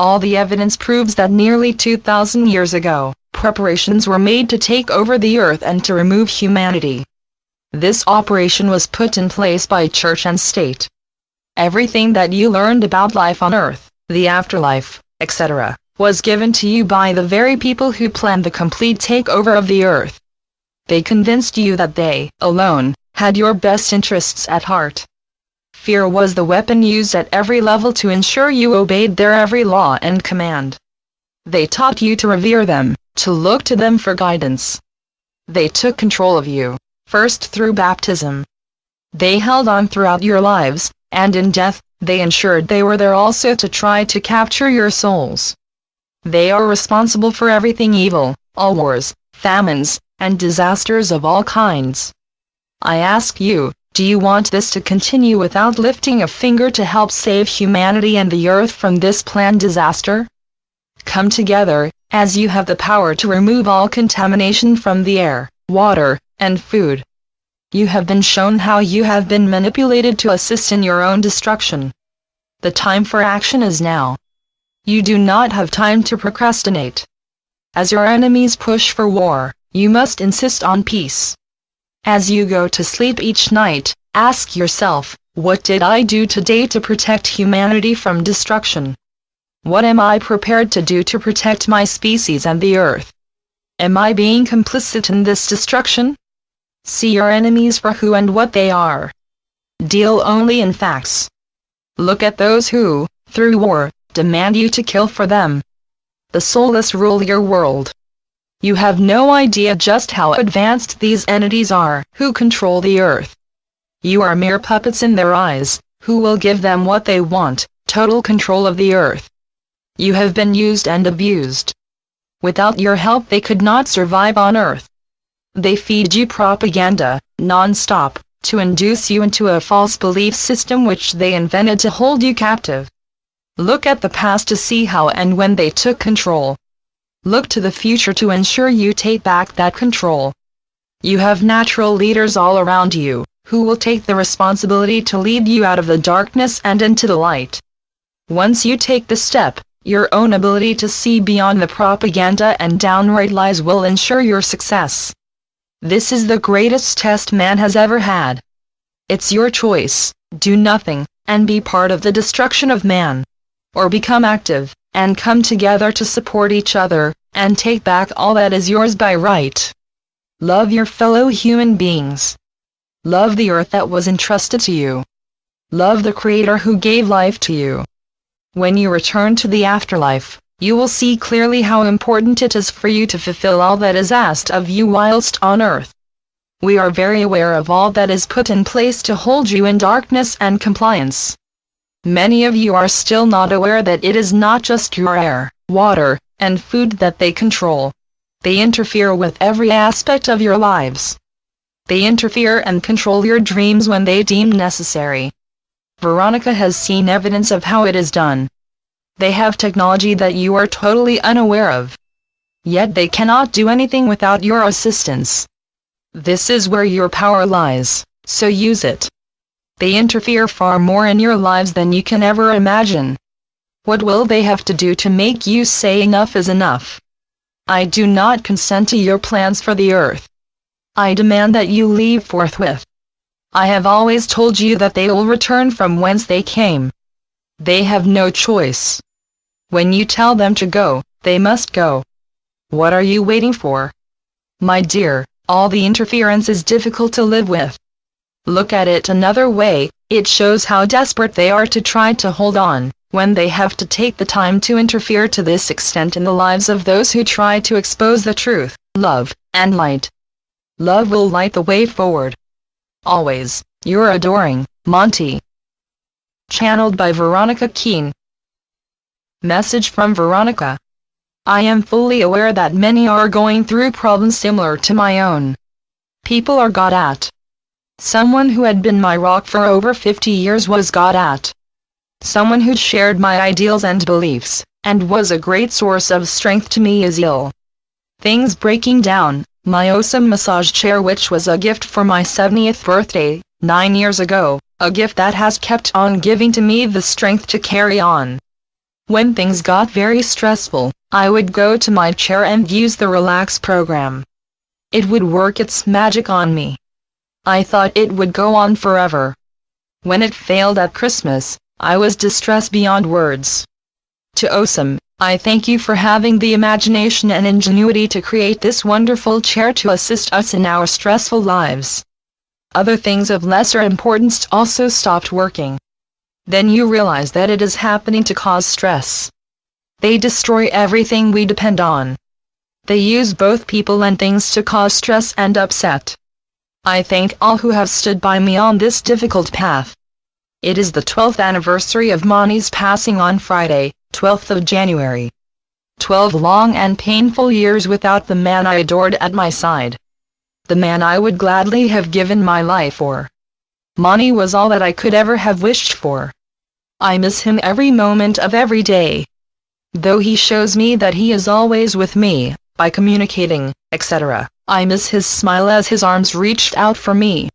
All the evidence proves that nearly 2,000 years ago, preparations were made to take over the earth and to remove humanity. This operation was put in place by church and state. Everything that you learned about life on earth, the afterlife, etc., was given to you by the very people who planned the complete takeover of the earth. They convinced you that they, alone, had your best interests at heart. Fear was the weapon used at every level to ensure you obeyed their every law and command. They taught you to revere them, to look to them for guidance. They took control of you, first through baptism. They held on throughout your lives, and in death, they ensured they were there also to try to capture your souls. They are responsible for everything evil, all wars, famines, and disasters of all kinds. I ask you, do you want this to continue without lifting a finger to help save humanity and the earth from this planned disaster? Come together, as you have the power to remove all contamination from the air, water, and food. You have been shown how you have been manipulated to assist in your own destruction. The time for action is now. You do not have time to procrastinate. As your enemies push for war, you must insist on peace. As you go to sleep each night, ask yourself, what did I do today to protect humanity from destruction? What am I prepared to do to protect my species and the earth? Am I being complicit in this destruction? See your enemies for who and what they are. Deal only in facts. Look at those who, through war, demand you to kill for them. The soulless rule your world. You have no idea just how advanced these entities are, who control the earth. You are mere puppets in their eyes, who will give them what they want, total control of the earth. You have been used and abused. Without your help they could not survive on earth. They feed you propaganda, non-stop, to induce you into a false belief system which they invented to hold you captive. Look at the past to see how and when they took control. Look to the future to ensure you take back that control. You have natural leaders all around you, who will take the responsibility to lead you out of the darkness and into the light. Once you take the step, your own ability to see beyond the propaganda and downright lies will ensure your success. This is the greatest test man has ever had. It's your choice: do nothing, and be part of the destruction of man. Or become active, and come together to support each other, and take back all that is yours by right. Love your fellow human beings. Love the earth that was entrusted to you. Love the Creator who gave life to you. When you return to the afterlife, you will see clearly how important it is for you to fulfill all that is asked of you whilst on earth. We are very aware of all that is put in place to hold you in darkness and compliance. Many of you are still not aware that it is not just your air, water, and food that they control. They interfere with every aspect of your lives. They interfere and control your dreams when they deem necessary. Veronica has seen evidence of how it is done. They have technology that you are totally unaware of. Yet they cannot do anything without your assistance. This is where your power lies, so use it. They interfere far more in your lives than you can ever imagine. What will they have to do to make you say enough is enough? I do not consent to your plans for the earth. I demand that you leave forthwith. I have always told you that they will return from whence they came. They have no choice. When you tell them to go, they must go. What are you waiting for? My dear, all the interference is difficult to live with. Look at it another way, it shows how desperate they are to try to hold on, when they have to take the time to interfere to this extent in the lives of those who try to expose the truth, love, and light. Love will light the way forward. Always, your adoring, Monty. Channeled by Veronica Keane. Message from Veronica. I am fully aware that many are going through problems similar to my own. People are got at. Someone who had been my rock for over 50 years was got at. Someone who shared my ideals and beliefs, and was a great source of strength to me is ill. Things breaking down. My awesome massage chair, which was a gift for my 70th birthday, 9 years ago, a gift that has kept on giving to me the strength to carry on. When things got very stressful, I would go to my chair and use the relax program. It would work its magic on me. I thought it would go on forever. When it failed at Christmas, I was distressed beyond words. To Osam, I thank you for having the imagination and ingenuity to create this wonderful chair to assist us in our stressful lives. Other things of lesser importance also stopped working. Then you realize that it is happening to cause stress. They destroy everything we depend on. They use both people and things to cause stress and upset. I thank all who have stood by me on this difficult path. It is the 12th anniversary of Mani's passing on Friday, 12th of January. 12 long and painful years without the man I adored at my side. The man I would gladly have given my life for. Mani was all that I could ever have wished for. I miss him every moment of every day. Though he shows me that he is always with me, by communicating, etc., I miss his smile as his arms reached out for me.